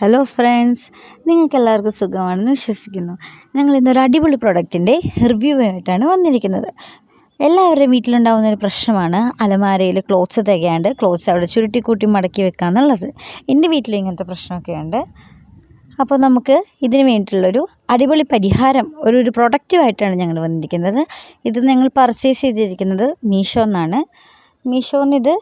Hello friends, നിങ്ങൾക്കെല്ലാവർക്കും സുഖമാണെന്ന് വിശ്വസിക്കുന്നു. ഞങ്ങൾ ഇന്നൊരു അടിപൊളി പ്രൊഡക്റ്റിൻ്റെ റിവ്യൂവായിട്ടാണ് വന്നിരിക്കുന്നത്. എല്ലാവരുടെയും വീട്ടിലുണ്ടാകുന്നൊരു പ്രശ്നമാണ് അലമാരയിൽ ക്ലോത്ത്സ് തികയാണ്ട് ക്ലോത്ത്സ് അവിടെ ചുരുട്ടിക്കൂട്ടി മടക്കി വെക്കുക എന്നുള്ളത്. എൻ്റെ വീട്ടിൽ ഇങ്ങനത്തെ പ്രശ്നമൊക്കെ ഉണ്ട്. അപ്പോൾ നമുക്ക് ഇതിന് വേണ്ടിയിട്ടുള്ളൊരു അടിപൊളി പരിഹാരം ഒരു പ്രൊഡക്റ്റുമായിട്ടാണ് ഞങ്ങൾ വന്നിരിക്കുന്നത്. ഇത് ഞങ്ങൾ പർച്ചേസ് ചെയ്തിരിക്കുന്നത് മീഷോന്നാണ്. മീഷോന്ന് ഇത്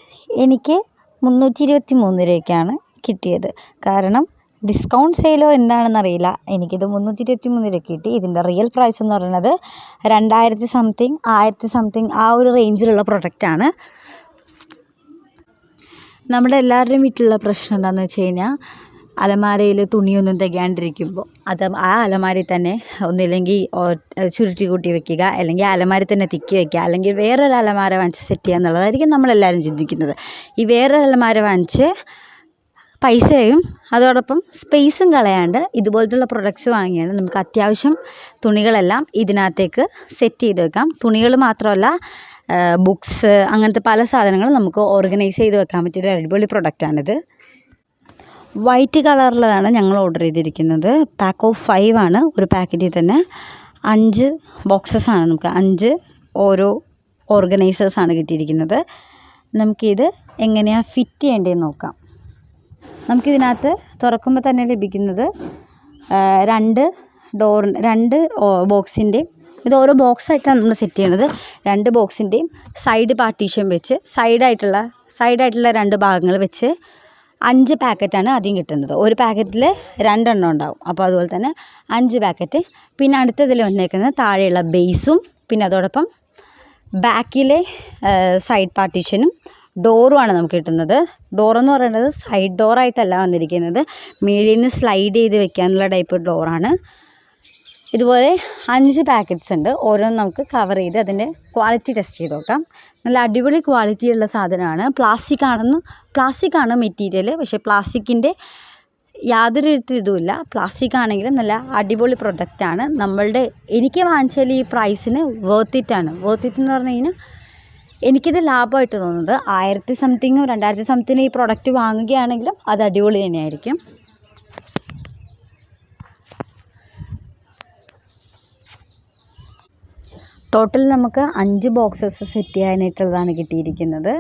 എനിക്ക് 323 രൂപയ്ക്കാണ് കിട്ടിയത്. കാരണം ഡിസ്കൗണ്ട് സെയിലോ എന്താണെന്നറിയില്ല, എനിക്കിത് 323 രൂപ കിട്ടി. ഇതിൻ്റെ റിയൽ പ്രൈസ് എന്ന് പറയുന്നത് 2000 സംതിങ് 1000 സംതിങ് ആ ഒരു റേഞ്ചിലുള്ള പ്രൊഡക്റ്റാണ്. നമ്മുടെ എല്ലാവരുടെയും വീട്ടിലുള്ള പ്രശ്നം എന്താണെന്ന് വെച്ച് കഴിഞ്ഞാൽ, അലമാരയിൽ തുണിയൊന്നും തികയാണ്ടിരിക്കുമ്പോൾ ആ അലമാരയിൽ തന്നെ ഒന്നില്ലെങ്കിൽ ചുരുട്ടി കൂട്ടി വെക്കുക, അല്ലെങ്കിൽ അലമാരയിൽ തന്നെ തിക്കി വയ്ക്കുക, അല്ലെങ്കിൽ വേറൊരു അലമാര വാങ്ങിച്ച് സെറ്റ് ചെയ്യുക എന്നുള്ളതായിരിക്കും നമ്മളെല്ലാവരും ചിന്തിക്കുന്നത്. ഈ വേറൊരു അലമാര വാങ്ങിച്ച് പൈസയും അതോടൊപ്പം സ്പേസും കളയാണ്ട് ഇതുപോലത്തുള്ള പ്രൊഡക്ട്സ് വാങ്ങിയാണ് നമുക്ക് അത്യാവശ്യം തുണികളെല്ലാം ഇതിനകത്തേക്ക് സെറ്റ് ചെയ്ത് വെക്കാം. തുണികൾ മാത്രമല്ല, ബുക്സ്, അങ്ങനത്തെ പല സാധനങ്ങളും നമുക്ക് ഓർഗനൈസ് ചെയ്ത് വെക്കാൻ പറ്റിയൊരു അടിപൊളി പ്രൊഡക്റ്റാണിത്. വൈറ്റ് കളറിലാണ് ഞങ്ങൾ ഓർഡർ ചെയ്തിരിക്കുന്നത്. പാക്ക് ഓഫ് 5 ആണ്. ഒരു പാക്കറ്റിൽ തന്നെ 5 ബോക്സസാണ്, നമുക്ക് 5 ഓരോ ഓർഗനൈസേഴ്സാണ് കിട്ടിയിരിക്കുന്നത്. നമുക്കിത് എങ്ങനെയാണ് ഫിറ്റ് ചെയ്യേണ്ടതെന്ന് നോക്കാം. നമുക്കിതിനകത്ത് തുറക്കുമ്പോൾ തന്നെ ലഭിക്കുന്നത് 2 ബോക്സിൻ്റെയും, ഇത് ഓരോ ബോക്സായിട്ടാണ് നമ്മൾ സെറ്റ് ചെയ്യണത്. 2 ബോക്സിൻ്റെയും സൈഡ് പാർട്ടീഷൻ വെച്ച് സൈഡായിട്ടുള്ള 2 ഭാഗങ്ങൾ വെച്ച് 5 പാക്കറ്റാണ് ആദ്യം കിട്ടുന്നത്. ഒരു പാക്കറ്റിൽ 2 എണ്ണം ഉണ്ടാവും. അപ്പോൾ അതുപോലെ തന്നെ 5 പാക്കറ്റ്. പിന്നെ അടുത്തതിൽ വന്നേക്കുന്നത് താഴെയുള്ള ബേസും, പിന്നെ അതോടൊപ്പം ബാക്കിലെ സൈഡ് പാർട്ടീഷനും ഡോറുമാണ് നമുക്ക് കിട്ടുന്നത്. ഡോറെന്ന് പറയുന്നത് സൈഡ് ഡോറായിട്ടല്ല വന്നിരിക്കുന്നത്, മേളിൽ നിന്ന് സ്ലൈഡ് ചെയ്ത് വെക്കാനുള്ള ടൈപ്പ് ഡോറാണ്. ഇതുപോലെ 5 പാക്കറ്റ്സ് ഉണ്ട്. ഓരോന്നും നമുക്ക് കവർ ചെയ്ത് അതിൻ്റെ ക്വാളിറ്റി ടെസ്റ്റ് ചെയ്ത് നോക്കാം. നല്ല അടിപൊളി ക്വാളിറ്റിയുള്ള സാധനമാണ്. പ്ലാസ്റ്റിക് ആണ് മെറ്റീരിയൽ, പക്ഷേ പ്ലാസ്റ്റിക്കിൻ്റെ യാതൊരു ഇതുമില്ല. പ്ലാസ്റ്റിക് ആണെങ്കിലും നല്ല അടിപൊളി പ്രൊഡക്റ്റാണ്. എനിക്ക് വാങ്ങിച്ചാൽ ഈ പ്രൈസിന് വർത്ത് ഇറ്റ് എന്ന് പറഞ്ഞു കഴിഞ്ഞാൽ എനിക്കിത് ലാഭമായിട്ട് തോന്നുന്നത്. 1000 സംതിങ്ങും 2000 സംതിങ്ങിന് ഈ പ്രൊഡക്റ്റ് വാങ്ങുകയാണെങ്കിലും അത് അടിപൊളി തന്നെയായിരിക്കും. ടോട്ടൽ നമുക്ക് 5 ബോക്സസ് സെറ്റ് ചെയ്യാനായിട്ടുള്ളതാണ് കിട്ടിയിരിക്കുന്നത്.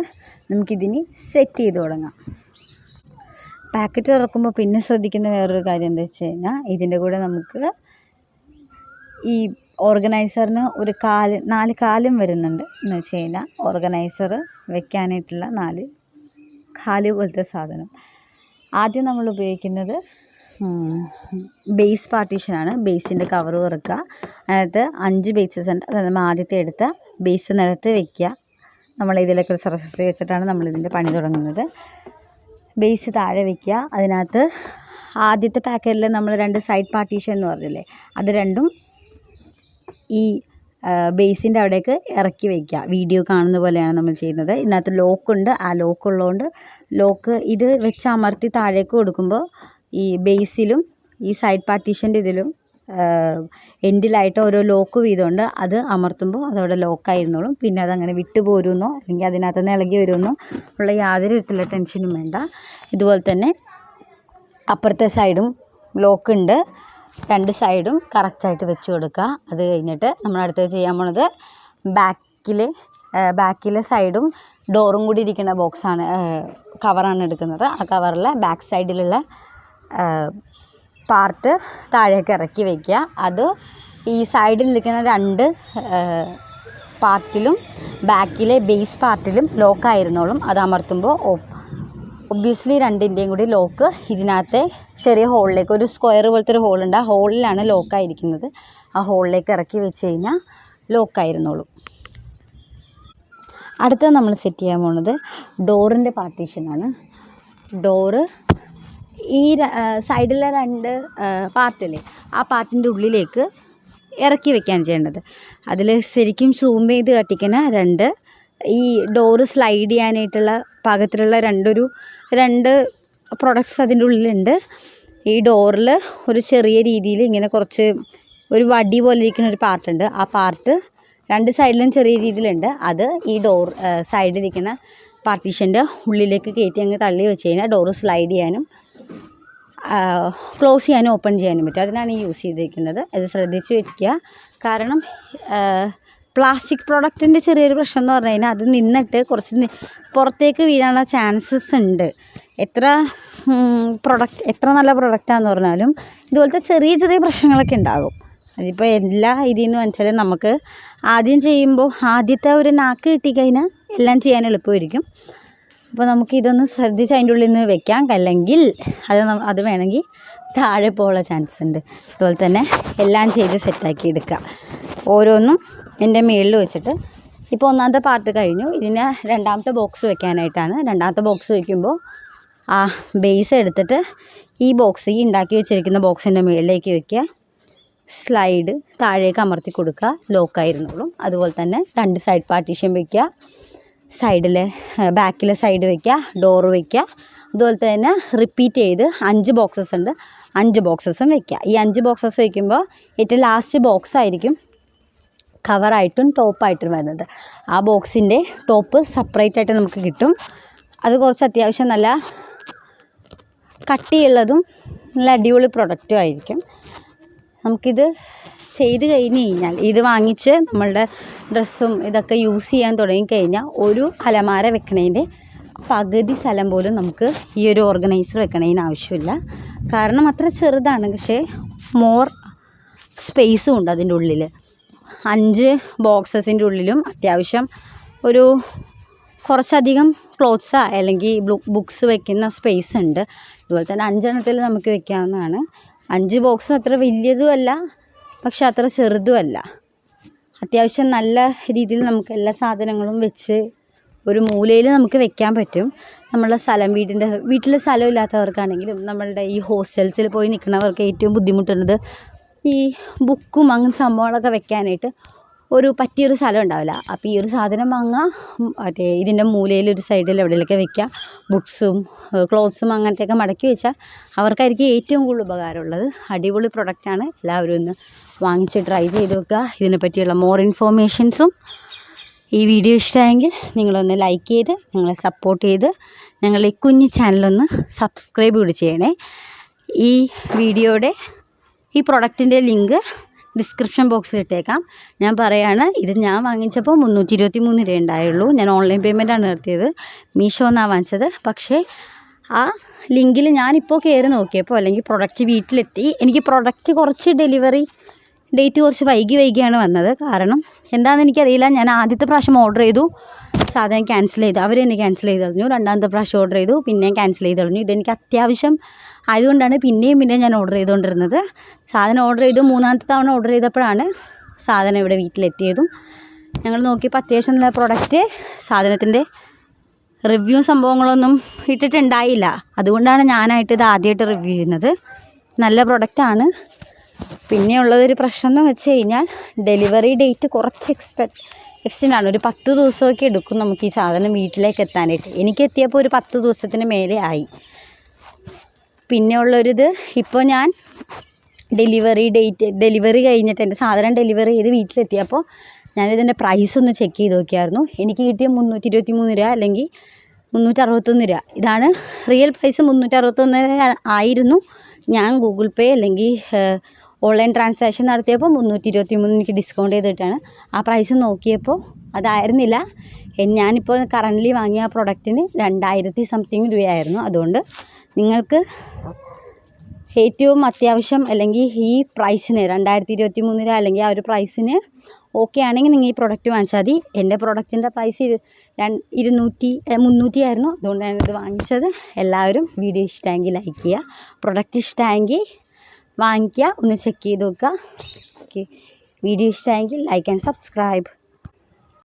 നമുക്കിതിന് സെറ്റ് ചെയ്ത് തുടങ്ങാം. പാക്കറ്റ് തുറക്കുമ്പോൾ പിന്നെ ശ്രദ്ധിക്കുന്ന വേറൊരു കാര്യം എന്താ വെച്ച് കഴിഞ്ഞാൽ, ഇതിൻ്റെ കൂടെ നമുക്ക് ഈ ഓർഗനൈസറിന് 4 കാലും വരുന്നുണ്ട്. എന്ന് വെച്ച് കഴിഞ്ഞാൽ ഓർഗനൈസർ വെക്കാനായിട്ടുള്ള 4 കാല് പോലത്തെ സാധനം. ആദ്യം നമ്മൾ ഉപയോഗിക്കുന്നത് ബേസ് പാർട്ടീഷനാണ്. ബേസിൻ്റെ കവർ തുറക്കുക. അതിനകത്ത് 5 ബേസസ് ഉണ്ട്. അത് നമ്മൾ ആദ്യത്തെ എടുത്ത ബേസ് നിലത്ത് വെക്കുക. നമ്മൾ ഇതിലൊക്കെ ഒരു സർഫസ് വെച്ചിട്ടാണ് നമ്മളിതിൻ്റെ പണി തുടങ്ങുന്നത്. ബേസ് താഴെ വയ്ക്കുക. അതിനകത്ത് ആദ്യത്തെ പാക്കറ്റിൽ നമ്മൾ 2 സൈഡ് പാർട്ടീഷൻ എന്ന് പറഞ്ഞില്ലേ, അത് രണ്ടും ഈ ബേസിൻ്റെ അവിടേക്ക് ഇറക്കി വയ്ക്കുക. വീഡിയോ കാണുന്ന പോലെയാണ് നമ്മൾ ചെയ്യുന്നത്. ഇതിനകത്ത് ലോക്കുണ്ട്. ആ ലോക്ക് ഉള്ളതുകൊണ്ട് ഇത് വെച്ച് അമർത്തി താഴേക്ക് കൊടുക്കുമ്പോൾ ഈ ബേസിലും ഈ സൈഡ് പാർട്ടീഷൻ്റെ ഇതിലും എൻഡിലായിട്ട് ഓരോ ലോക്ക് വീതമുണ്ട്. അത് അമർത്തുമ്പോൾ അതവിടെ ലോക്കായിരുന്നോളും. പിന്നെ അതങ്ങനെ വിട്ടു പോരുമെന്നോ അല്ലെങ്കിൽ അതിനകത്തുനിന്ന് ഇളകി വരുമെന്നോ ഉള്ള യാതൊരു വിധത്തിലുള്ള ടെൻഷനും വേണ്ട. ഇതുപോലെ തന്നെ അപ്പുറത്തെ സൈഡും ലോക്കുണ്ട്. 2 സൈഡും കറക്റ്റായിട്ട് വെച്ച് കൊടുക്കുക. അത് കഴിഞ്ഞിട്ട് നമ്മൾ അടുത്ത് ചെയ്യാൻ പോണത് ബാക്കിലെ സൈഡും ഡോറും കൂടി ഇരിക്കുന്ന കവറാണ് എടുക്കുന്നത്. ആ കവറിൽ ബാക്ക് സൈഡിലുള്ള പാർട്ട് താഴേക്ക് ഇറക്കി വയ്ക്കുക. അത് ഈ സൈഡിലിരിക്കുന്ന 2 പാർട്ടിലും ബാക്കിലെ ബേസ് പാർട്ടിലും ലോക്കായിരുന്നോളും. അത് അമർത്തുമ്പോൾ ഒബ്വിയസ്ലി 2ൻ്റെയും കൂടി ലോക്ക് ഇതിനകത്തെ ചെറിയ ഹോളിലേക്ക്, ഒരു സ്ക്വയർ പോലത്തെ ഒരു ഹോളുണ്ട്, ആ ഹോളിലാണ് ലോക്കായിരിക്കുന്നത്. ആ ഹോളിലേക്ക് ഇറക്കി വെച്ച് കഴിഞ്ഞാൽ ലോക്കായിരുന്നോളും. അടുത്തത് നമ്മൾ സെറ്റ് ചെയ്യാൻ പോകുന്നത് ഡോറിൻ്റെ പാർട്ടീഷനാണ്. ഡോറ് ഈ സൈഡിലെ 2 പാർട്ടില്ലേ, ആ പാർട്ടിൻ്റെ ഉള്ളിലേക്ക് ഇറക്കി വെക്കാൻ ചെയ്യേണ്ടത്. അതിൽ ശരിക്കും സൂം ചെയ്ത് കട്ടിക്കുന്ന 2 ഈ ഡോറ് സ്ലൈഡ് ചെയ്യാനായിട്ടുള്ള പാകത്തിലുള്ള 2 പ്രൊഡക്ട്സ് അതിൻ്റെ ഉള്ളിലുണ്ട്. ഈ ഡോറിൽ ഒരു ചെറിയ രീതിയിൽ ഇങ്ങനെ കുറച്ച് ഒരു വടി പോലെ ഇരിക്കുന്ന ഒരു പാർട്ടുണ്ട്. ആ പാർട്ട് 2 സൈഡിലും ചെറിയ രീതിയിലുണ്ട്. അത് ഈ സൈഡിലിരിക്കുന്ന പാർട്ടീഷൻ്റെ ഉള്ളിലേക്ക് കയറ്റി അങ്ങ് തള്ളി വെച്ച് കഴിഞ്ഞാൽ ഡോറ് സ്ലൈഡ് ചെയ്യാനും ക്ലോസ് ചെയ്യാനും ഓപ്പൺ ചെയ്യാനും പറ്റും. അതിനാണ് ഈ യൂസ് ചെയ്തിരിക്കുന്നത്. അത് ശ്രദ്ധിച്ച് വയ്ക്കുക. കാരണം പ്ലാസ്റ്റിക് പ്രോഡക്റ്റിൻ്റെ ചെറിയൊരു പ്രശ്നം എന്ന് പറഞ്ഞു കഴിഞ്ഞാൽ അത് നിന്നിട്ട് കുറച്ച് പുറത്തേക്ക് വീഴാനുള്ള ചാൻസസ് ഉണ്ട്. എത്ര നല്ല പ്രൊഡക്റ്റാന്ന് പറഞ്ഞാലും ഇതുപോലത്തെ ചെറിയ ചെറിയ പ്രശ്നങ്ങളൊക്കെ ഉണ്ടാകും. അതിപ്പോൾ എല്ലാ ഇതിന്ന് വെച്ചാൽ നമുക്ക് ആദ്യം ചെയ്യുമ്പോൾ ആദ്യത്തെ ഒരു നാക്ക് കിട്ടിക്കഴിഞ്ഞാൽ എല്ലാം ചെയ്യാൻ എളുപ്പമായിരിക്കും. അപ്പോൾ നമുക്ക് ഇതൊന്ന് ശ്രദ്ധിച്ച് അതിൻ്റെ ഉള്ളിൽ നിന്ന് വെക്കാം. അല്ലെങ്കിൽ അത് വേണമെങ്കിൽ താഴെ പോകാനുള്ള ചാൻസ് ഉണ്ട്. അതുപോലെ തന്നെ എല്ലാം ചെയ്ത് സെറ്റാക്കി എടുക്കുക. ഓരോന്നും എൻ്റെ മുകളിൽ വെച്ചിട്ട് ഇപ്പോൾ ഒന്നാമത്തെ പാർട്ട് കഴിഞ്ഞു. ഇതിന് രണ്ടാമത്തെ ബോക്സ് വെക്കാനായിട്ടാണ്. രണ്ടാമത്തെ ബോക്സ് വയ്ക്കുമ്പോൾ ആ ബേസ് എടുത്തിട്ട് ഈ ഉണ്ടാക്കി വെച്ചിരിക്കുന്ന ബോക്സിൻ്റെ മുകളിലേക്ക് വയ്ക്കുക. സ്ലൈഡ് താഴേക്ക് അമർത്തി കൊടുക്കുക, ലോക്കായിരുന്നുള്ളൂ. അതുപോലെ തന്നെ 2 സൈഡ് പാർട്ടീഷൻ വയ്ക്കുക. ബാക്കിലെ സൈഡ് വയ്ക്കുക, ഡോറ് വയ്ക്കുക. അതുപോലെ തന്നെ റിപ്പീറ്റ് ചെയ്ത് 5 ബോക്സസ് ഉണ്ട്, 5 ബോക്സസും വയ്ക്കുക. ഈ 5 ബോക്സസ് വയ്ക്കുമ്പോൾ ഏറ്റവും ലാസ്റ്റ് ബോക്സ് ആയിരിക്കും കവറായിട്ടും ടോപ്പായിട്ടും വരുന്നത്. ആ ബോക്സിൻ്റെ ടോപ്പ് സെപ്പറേറ്റ് ആയിട്ട് നമുക്ക് കിട്ടും. അത് കുറച്ച് അത്യാവശ്യം നല്ല കട്ടിയുള്ളതും നല്ല അടിപൊളി പ്രൊഡക്റ്റും ആയിരിക്കും. നമുക്കിത് ചെയ്ത് കഴിഞ്ഞ് കഴിഞ്ഞാൽ ഇത് വാങ്ങിച്ച് നമ്മളുടെ ഡ്രസ്സും ഇതൊക്കെ യൂസ് ചെയ്യാൻ തുടങ്ങിക്കഴിഞ്ഞാൽ ഒരു അലമാര വെക്കണതിൻ്റെ പകുതി സ്ഥലം പോലും നമുക്ക് ഈ ഒരു ഓർഗനൈസർ വെക്കണതിന് ആവശ്യമില്ല. കാരണം അത്ര ചെറുതാണ്, പക്ഷേ മോർ സ്പേസും ഉണ്ട് അതിൻ്റെ ഉള്ളിൽ. 5 ബോക്സസിൻ്റെ ഉള്ളിലും അത്യാവശ്യം ഒരു കുറച്ചധികം ക്ലോത്ത്സ് അല്ലെങ്കിൽ ബുക്സ് വെക്കുന്ന സ്പേസ് ഉണ്ട്. അതുപോലെ തന്നെ 5 എണ്ണത്തിൽ നമുക്ക് വെക്കാവുന്നതാണ്. 5 ബോക്സും അത്ര വലിയതുമല്ല, പക്ഷെ അത്ര ചെറുതുമല്ല. അത്യാവശ്യം നല്ല രീതിയിൽ നമുക്ക് എല്ലാ സാധനങ്ങളും വെച്ച് ഒരു മൂലയിൽ നമുക്ക് വെക്കാൻ പറ്റും. നമ്മളുടെ വീട്ടിൽ സ്ഥലമില്ലാത്തവർക്കാണെങ്കിലും നമ്മളുടെ ഈ ഹോസ്റ്റൽസിൽ പോയി നിൽക്കുന്നവർക്ക് ഏറ്റവും ബുദ്ധിമുട്ടുള്ളത് ഈ ബുക്കും അങ്ങനെ സംഭവങ്ങളൊക്കെ വെക്കാനായിട്ട് ഒരു പറ്റിയൊരു സ്ഥലം ഉണ്ടാവില്ല. അപ്പോൾ ഈ ഒരു സാധനം വാങ്ങുക, ഇതിൻ്റെ മൂലയിൽ ഒരു സൈഡിൽ എവിടെയൊക്കെ വെക്കുക. ബുക്സും ക്ലോത്ത്സും അങ്ങനത്തെയൊക്കെ മടക്കി വെച്ചാൽ അവർക്കായിരിക്കും ഏറ്റവും കൂടുതൽ ഉപകാരമുള്ളത്. അടിപൊളി പ്രൊഡക്റ്റാണ്. എല്ലാവരും ഒന്ന് വാങ്ങിച്ച് ട്രൈ ചെയ്ത് വെക്കുക. ഇതിനെപ്പറ്റിയുള്ള മോർ ഇൻഫോർമേഷൻസും ഈ വീഡിയോ ഇഷ്ടമായെങ്കിൽ നിങ്ങളൊന്ന് ലൈക്ക് ചെയ്ത് ഞങ്ങളെ സപ്പോർട്ട് ചെയ്ത് ഞങ്ങളുടെ ഈ കുഞ്ഞു ചാനലൊന്ന് സബ്സ്ക്രൈബ് കൂടി ചെയ്യണേ. ഈ വീഡിയോയുടെ ഈ പ്രൊഡക്റ്റിൻ്റെ ലിങ്ക് ഡിസ്ക്രിപ്ഷൻ ബോക്സിൽ ഇട്ടേക്കാം. ഞാൻ പറയാണ്, ഇത് ഞാൻ വാങ്ങിച്ചപ്പോൾ 323 രൂപ ഉണ്ടായുള്ളൂ. ഞാൻ ഓൺലൈൻ പേയ്മെൻറ്റാണ് നടത്തിയത്. മീഷോ എന്നാണ് വാങ്ങിച്ചത്. പക്ഷേ ആ ലിങ്കിൽ ഞാനിപ്പോൾ കയറി നോക്കിയപ്പോൾ അല്ലെങ്കിൽ പ്രൊഡക്റ്റ് വീട്ടിലെത്തി. എനിക്ക് പ്രൊഡക്റ്റ് കുറച്ച് ഡെലിവറി ഡേറ്റ് കുറച്ച് വൈകിയാണ് വന്നത്. കാരണം എന്താണെന്ന് എനിക്കറിയില്ല. ഞാൻ ആദ്യത്തെ പ്രാവശ്യം ഓർഡർ ചെയ്തു, സാധനം ക്യാൻസൽ ചെയ്തു. അവർ തന്നെ ക്യാൻസൽ ചെയ്ത് കളഞ്ഞു. രണ്ടാമത്തെ പ്രാവശ്യം ഓർഡർ ചെയ്തു, പിന്നെയും ക്യാൻസൽ ചെയ്ത് കളഞ്ഞു. ഇതെനിക്ക് അത്യാവശ്യം ആയതുകൊണ്ടാണ് പിന്നെയും ഞാൻ ഓർഡർ ചെയ്തുകൊണ്ടിരുന്നത്. സാധനം ഓർഡർ ചെയ്തു. 3ാമത്തെ തവണ ഓർഡർ ചെയ്തപ്പോഴാണ് സാധനം ഇവിടെ വീട്ടിലെത്തിയതും. ഞങ്ങൾ നോക്കിയപ്പോൾ അത്യാവശ്യം നല്ല പ്രൊഡക്റ്റ്, സാധനത്തിൻ്റെ റിവ്യൂ സംഭവങ്ങളൊന്നും ഇട്ടിട്ടുണ്ടായില്ല. അതുകൊണ്ടാണ് ഞാനായിട്ട് ഇത് ആദ്യമായിട്ട് റിവ്യൂ ചെയ്യുന്നത്. നല്ല പ്രൊഡക്റ്റാണ്. പിന്നെയുള്ളതൊരു പ്രശ്നം എന്ന് വെച്ച് കഴിഞ്ഞാൽ ഡെലിവറി ഡേറ്റ് കുറച്ച് എക്സ്റ്റെൻഡ് ആണ്. ഒരു 10 ദിവസമൊക്കെ എടുക്കും നമുക്ക് ഈ സാധനം വീട്ടിലേക്ക് എത്താനായിട്ട്. എനിക്ക് എത്തിയപ്പോൾ ഒരു 10 ദിവസത്തിന് മേലെ ആയി. പിന്നെ ഉള്ളൊരിത്, ഇപ്പോൾ ഞാൻ ഡെലിവറി കഴിഞ്ഞിട്ട് എൻ്റെ സാധനം ഡെലിവറി ചെയ്ത് വീട്ടിലെത്തിയപ്പോൾ ഞാനിതിൻ്റെ പ്രൈസ് ഒന്ന് ചെക്ക് ചെയ്ത് നോക്കിയായിരുന്നു. എനിക്ക് കിട്ടിയ 323 രൂപ അല്ലെങ്കിൽ 361 രൂപ. ഇതാണ് റിയൽ പ്രൈസ്. 361 ആയിരുന്നു. ഞാൻ ഗൂഗിൾ പേ അല്ലെങ്കിൽ ഓൺലൈൻ ട്രാൻസാക്ഷൻ നടത്തിയപ്പോൾ 323 എനിക്ക് ഡിസ്കൗണ്ട് ചെയ്തിട്ടാണ്. ആ പ്രൈസ് നോക്കിയപ്പോൾ അതായിരുന്നില്ല. ഞാനിപ്പോൾ കറൻ്റ്ലി വാങ്ങിയ ആ പ്രൊഡക്റ്റിന് 2000 സംതിങ് രൂപയായിരുന്നു. അതുകൊണ്ട് നിങ്ങൾക്ക് ഏറ്റവും അത്യാവശ്യം അല്ലെങ്കിൽ ഈ പ്രൈസിന് 2023 രൂപ അല്ലെങ്കിൽ ആ ഒരു പ്രൈസിന് ഓക്കെ ആണെങ്കിൽ നിങ്ങൾ ഈ പ്രൊഡക്റ്റ് വാങ്ങിച്ചാൽ മതി. എൻ്റെ പ്രൊഡക്റ്റിൻ്റെ പ്രൈസ് 300 ആയിരുന്നു. അതുകൊണ്ട് ഞാനിത് വാങ്ങിച്ചത്. എല്ലാവരും വീഡിയോ ഇഷ്ടമെങ്കിൽ ലൈക്ക് ചെയ്യുക, പ്രൊഡക്റ്റ് ഇഷ്ടമെങ്കിൽ വാങ്ങിക്കുക, ഒന്ന് ചെക്ക് ചെയ്ത് നോക്കുക. ഓക്കെ, വീഡിയോ ഇഷ്ടമെങ്കിൽ ലൈക്ക് ആൻഡ് സബ്സ്ക്രൈബ്.